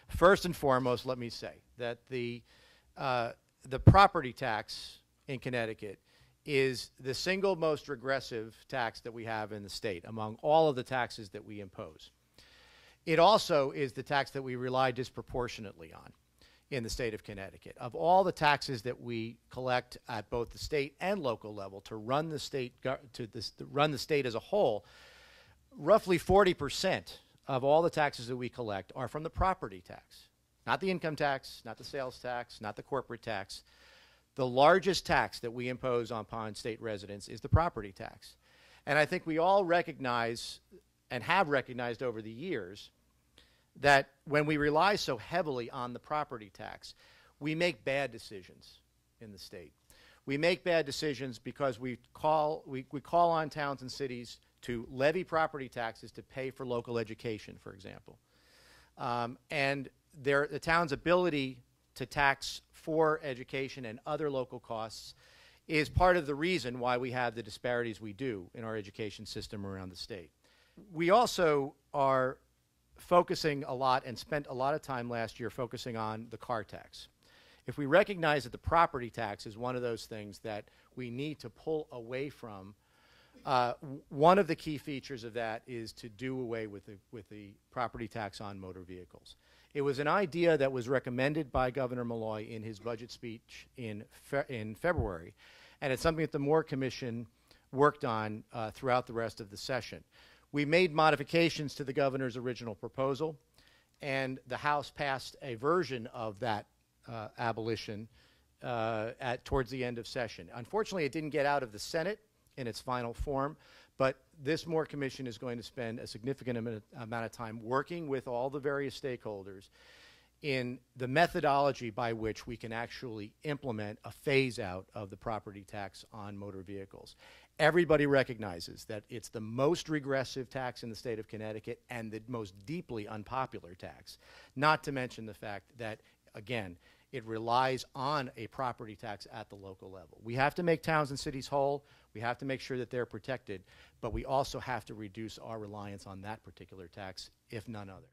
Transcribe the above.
First and foremost, let me say that the property tax in Connecticut is the single most regressive tax that we have in the state among all of the taxes that we impose. It also is the tax that we rely disproportionately on in the state of Connecticut. Of all the taxes that we collect at both the state and local level to run the state as a whole, roughly 40% of all the taxes that we collect are from the property tax. Not the income tax, not the sales tax, not the corporate tax. The largest tax that we impose upon state residents is the property tax. And I think we all recognize and have recognized over the years that when we rely so heavily on the property tax, we make bad decisions in the state. We make bad decisions because we call on towns and cities to levy property taxes to pay for local education, for example. And the town's ability to tax for education and other local costs is part of the reason why we have the disparities we do in our education system around the state. We also are focusing a lot and spent a lot of time last year focusing on the car tax. If we recognize that the property tax is one of those things that we need to pull away from, one of the key features of that is to do away with the property tax on motor vehicles. It was an idea that was recommended by Governor Malloy in his budget speech in February, and it's something that the Moore Commission worked on throughout the rest of the session. We made modifications to the governor's original proposal, and the House passed a version of that abolition towards the end of session. Unfortunately, it didn't get out of the Senate in its final form, but this Moore Commission is going to spend a significant amount of time working with all the various stakeholders in the methodology by which we can actually implement a phase-out of the property tax on motor vehicles. Everybody recognizes that it's the most regressive tax in the state of Connecticut and the most deeply unpopular tax, not to mention the fact that, again, it relies on a property tax at the local level. We have to make towns and cities whole. We have to make sure that they're protected, but we also have to reduce our reliance on that particular tax, if none other.